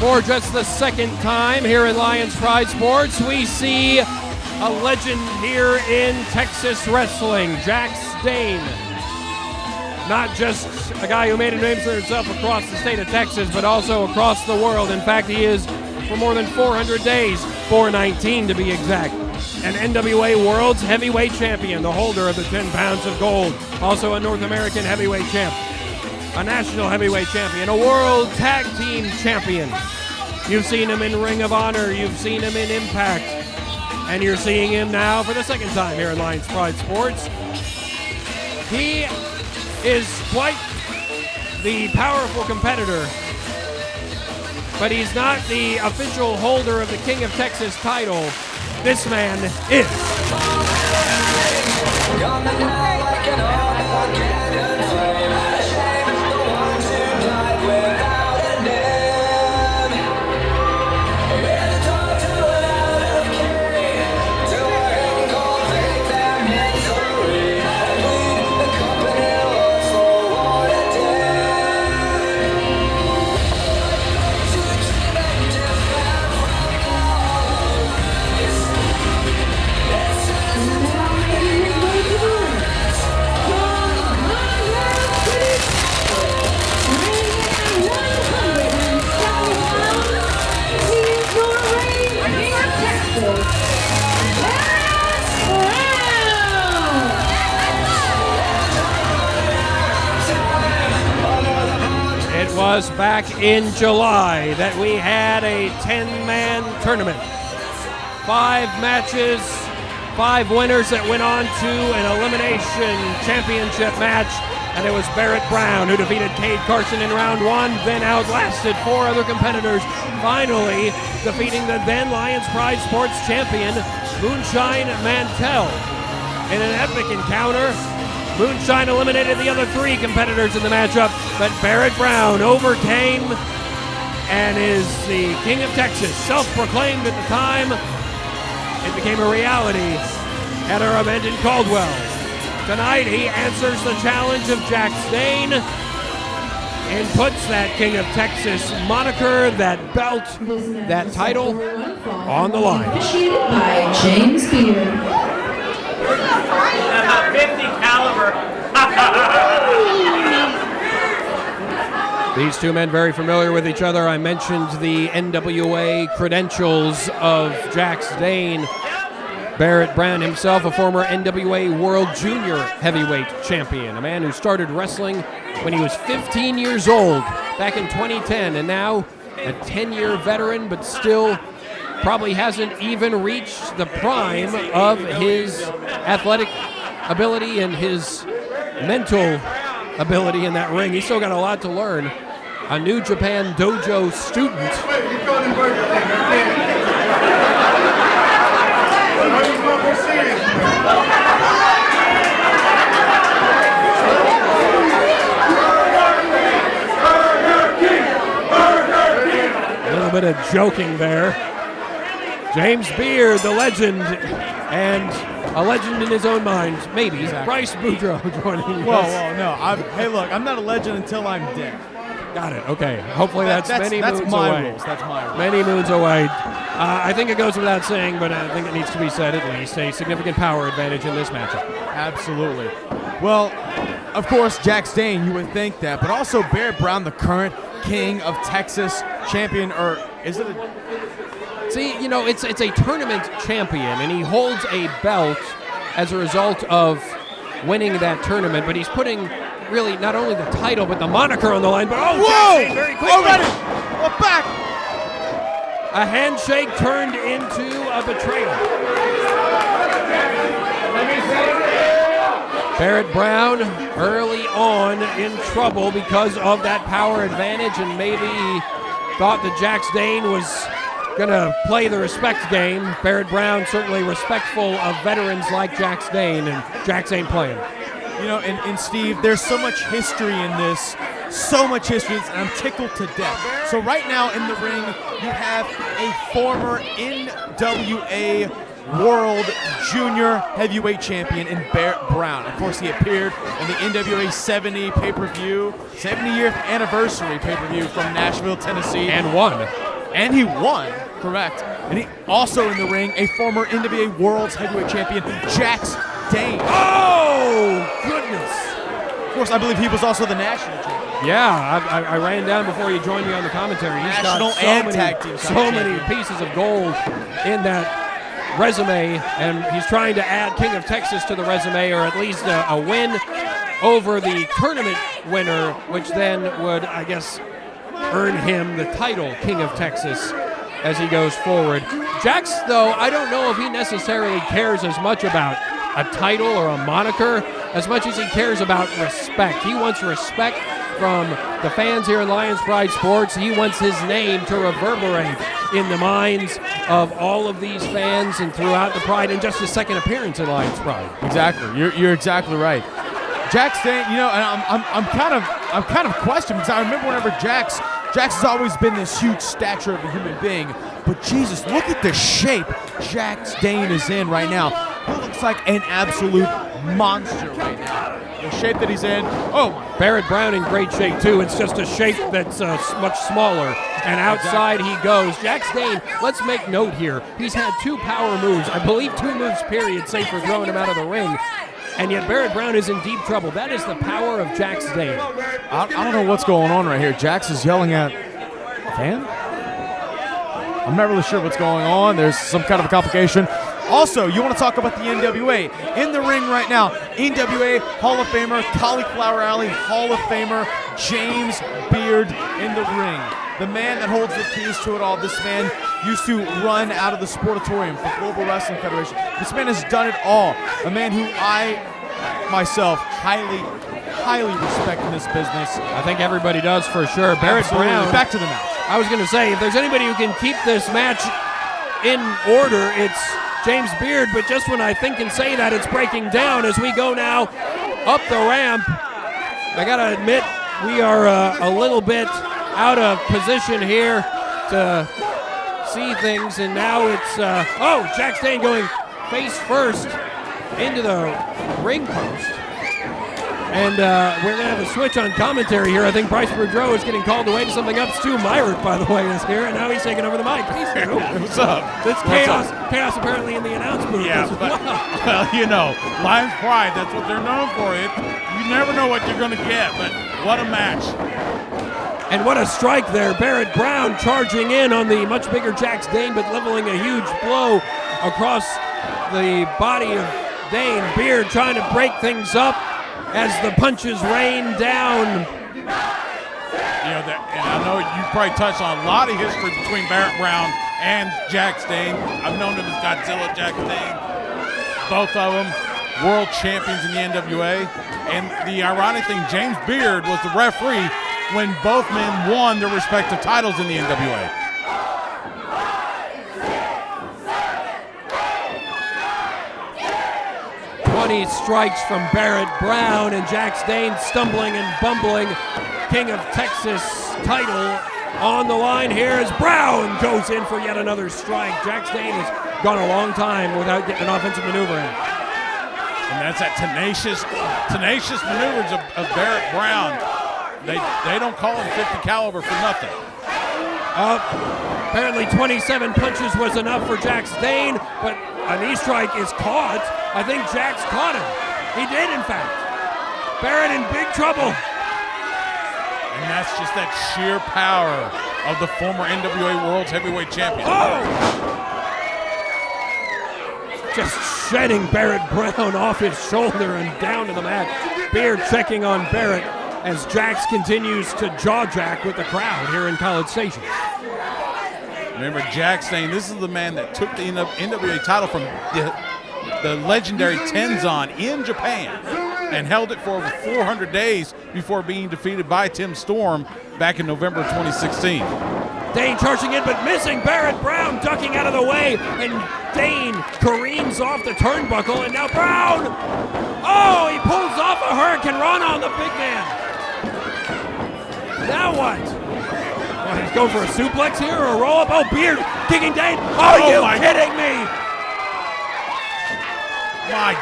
For just the second time here in Lions Pride Sports, we see a legend here in Texas wrestling, Jax Dane. Not just a guy who made a name for himself across the state of Texas, but also across the world. In fact, he is, for more than 400 days, 419 to be exact, an NWA World's Heavyweight Champion, the holder of the 10 pounds of gold, also a North American Heavyweight Champ, a National Heavyweight Champion, a World Tag Team Champion. You've seen him in Ring of Honor, you've seen him in Impact, and you're seeing him now for the second time here in Lions Pride Sports. He is quite the powerful competitor, but he's not the official holder of the King of Texas title. This man is. It was back in July that we had a 10-man tournament. 5 matches, 5 winners that went on to an elimination championship match, and it was Barrett Brown who defeated Cade Carson in round 1, then outlasted 4 other competitors, finally defeating the then Lions Pride Sports champion, Moonshine Mantell. In an epic encounter, Moonshine eliminated the other 3 competitors in the matchup, but Barrett Brown overcame and is the King of Texas, self-proclaimed at the time. It became a reality at our event in Caldwell. Tonight, he answers the challenge of Jax Dane and puts that King of Texas moniker, that belt, that title on the line. Initiated by James Beard. 50 caliber. These two men very familiar with each other. I mentioned the NWA credentials of Jax Dane. Barrett Brown himself, a former NWA World Junior Heavyweight Champion, a man who started wrestling when he was 15 years old back in 2010, and now a 10-year veteran, but still probably hasn't even reached the prime of his athletic ability and his mental ability in that ring. He's still got a lot to learn. A New Japan Dojo student. A little bit of joking there. James Beard, the legend, and a legend in his own mind, maybe. Exactly. Bryce BoudreauX joining us. Whoa, no. Hey, look, I'm not a legend until I'm dead. Got it. Okay. Hopefully that's many moons my away. Rules. That's my rules. Many moons away. I think it goes without saying, but I think it needs to be said at least. A significant power advantage in this matchup. Absolutely. Well, of course, Jax Dane, you would think that, but also Barrett Brown, the current King of Texas champion, or is it a... See, you know, it's a tournament champion, and he holds a belt as a result of winning that tournament, but he's putting really not only the title, but the moniker on the line. But whoa! Very quickly. Already! We're back! A handshake turned into a betrayal. Barrett Brown early on in trouble because of that power advantage, and maybe he thought that Jax Dane was gonna play the respect game. Barrett Brown certainly respectful of veterans like Jax Dane, and Jax ain't playing. You know, and Steve, there's so much history in this, so much history, and I'm tickled to death. So right now in the ring, you have a former NWA World Junior Heavyweight Champion in Barrett Brown. Of course, he appeared in the NWA 70 pay-per-view, 70th anniversary pay-per-view from Nashville, Tennessee. And won. and he won, correct. And he also in the ring, a former NWA World's Heavyweight Champion, Jax Dane. Oh, goodness. Of course, I believe he was also the national champion. Yeah, I ran down before you joined me on the commentary. He's National got and tag team so many pieces of gold in that resume, and he's trying to add King of Texas to the resume, or at least a win over the tournament winner, which then would, I guess, earn him the title King of Texas as he goes forward. Jax, though, I don't know if he necessarily cares as much about a title or a moniker as much as he cares about respect. He wants respect from the fans here in Lions Pride Sports. He wants his name to reverberate in the minds of all of these fans and throughout the Pride in just his second appearance in Lions Pride. Exactly. You're exactly right. Jax Dane, and I'm kind of questioning, because I remember whenever Jax has always been this huge stature of a human being, but Jesus, look at the shape Jax Dane is in right now. He looks like an absolute monster right now. The shape that he's in. Oh, Barrett Brown in great shape too. It's just a shape that's much smaller. And outside he goes. Jax Dane, let's make note here. He's had 2 power moves. I believe 2 moves, period, save for throwing him out of the ring. And yet Barrett Brown is in deep trouble. That is the power of Jax Dane. I don't know what's going on right here. Jax is yelling at a fan? I'm not really sure what's going on. There's some kind of a complication. Also, you want to talk about the NWA. In the ring right now, NWA Hall of Famer, Cauliflower Alley Hall of Famer, James Beard in the ring. The man that holds the keys to it all. This man used to run out of the Sportatorium for Global Wrestling Federation. This man has done it all. A man who I, myself, highly respect in this business. I think everybody does for sure. Barrett Brown. Back to the match. I was going to say, if there's anybody who can keep this match in order, it's James Beard, but just when I think and say that, it's breaking down as we go now up the ramp. I gotta admit, we are a little bit out of position here to see things, and now it's, Jax Dane going face first into the ring post. And we're going to have a switch on commentary here. I think BOUDREAUX is getting called away to something else too. MYRICK, by the way, is here, and now he's taking over the mic. He's new. What's up? It's chaos. Chaos apparently in the announce booth. Yeah, but, well, Lions Pride, that's what they're known for. You never know what you're going to get, but what a match. And what a strike there. Barrett Brown charging in on the much bigger Jax Dane, but leveling a huge blow across the body of Dane. Beard trying to break things up as the punches rain down. And I know you probably touched on a lot of history between Barrett Brown and Jax Dane. I've known him as Godzilla Jax Dane. Both of them world champions in the NWA. And the ironic thing, James Beard was the referee when both men won their respective titles in the NWA. Strikes from Barrett Brown, and Jax Dane stumbling and bumbling. King of Texas title on the line here as Brown goes in for yet another strike. Jax Dane has gone a long time without getting an offensive maneuver in. And that's that tenacious maneuvers of Barrett Brown. They don't call him 50 caliber for nothing. Apparently 27 punches was enough for Jax Dane, but a knee strike is caught. I think Jax caught him. He did, in fact. Barrett in big trouble. And that's just that sheer power of the former NWA World's Heavyweight Champion. Oh! Just shedding Barrett Brown off his shoulder and down to the mat. Beard checking on Barrett as Jax continues to jaw jack with the crowd here in College Station. Remember, Jax Dane, this is the man that took the NWA title from the legendary Tenzan in Japan and held it for over 400 days before being defeated by Tim Storm back in November of 2016. Dane charging in but missing. Barrett Brown ducking out of the way, and Dane careens off the turnbuckle, and now Brown, he pulls off a Hurricane Run on the big man. Now what? He's going for a suplex here or a roll-up? Oh, Beard kicking Dane. Are you kidding me? My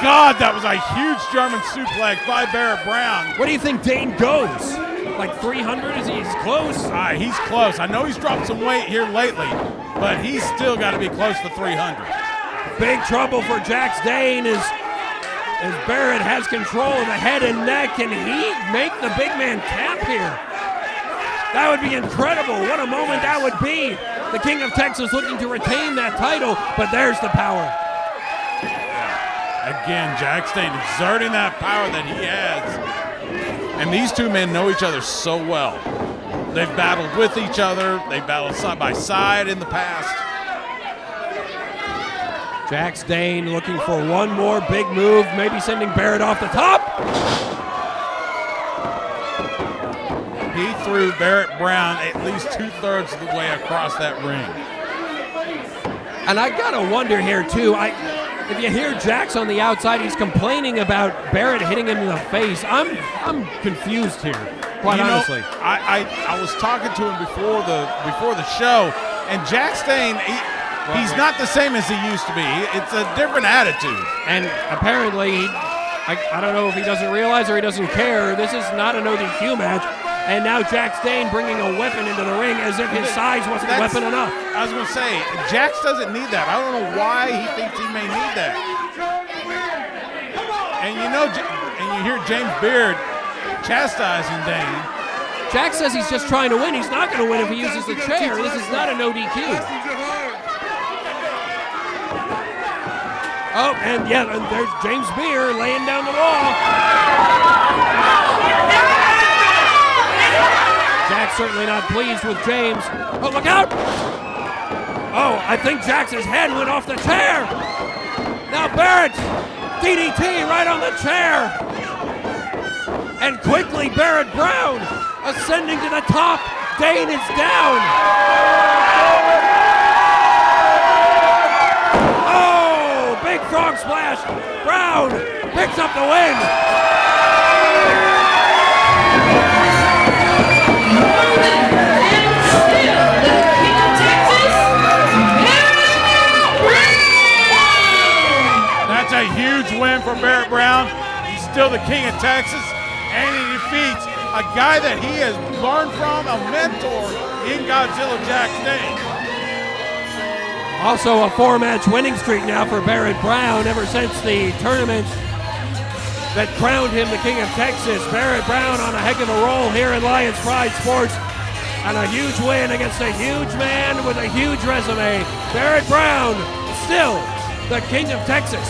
God, that was a huge German suplex by Barrett Brown. What do you think Dane goes? like 300? He's close? He's close. I know he's dropped some weight here lately, but he's still got to be close to 300. Big trouble for Jax Dane as Barrett has control of the head and neck. Can he make the big man tap here? That would be incredible. What a moment that would be. The King of Texas looking to retain that title, but there's the power. Again, Jax Dane exerting that power that he has. And these two men know each other so well. They've battled with each other. They've battled side by side in the past. Jax Dane looking for one more big move, maybe sending Barrett off the top. He threw Barrett Brown at least 2/3 of the way across that ring. And I gotta wonder here too, if you hear Jax on the outside, he's complaining about Barrett hitting him in the face. I'm confused here, quite honestly. I was talking to him before the show, and Jax Dane, he's not the same as he used to be. It's a different attitude. And apparently, I don't know if he doesn't realize or he doesn't care. This is not a no DQ match. And now Jax Dane bringing a weapon into the ring as if his size wasn't weapon enough. I was going to say, Jax doesn't need that. I don't know why he thinks he may need that. And you hear James Beard chastising Dane. Jax says he's just trying to win. He's not going to win if he uses the chair. This is not a no DQ. Oh, and there's James Beard laying down the law. Jax certainly not pleased with James. Oh, look out! Oh, I think Jax's head went off the chair. Now Barrett, DDT right on the chair. And quickly Barrett Brown ascending to the top. Dane is down. Oh, big frog splash. Brown picks up the win. That's a huge win for Barrett Brown. He's still the King of Texas, and he defeats a guy that he has learned from, a mentor in Godzilla, Jax Dane. Also a 4-match winning streak now for Barrett Brown ever since the tournament that crowned him the King of Texas. Barrett Brown on a heck of a roll here in Lions Pride Sports, and a huge win against a huge man with a huge resume. Barrett Brown, still the King of Texas.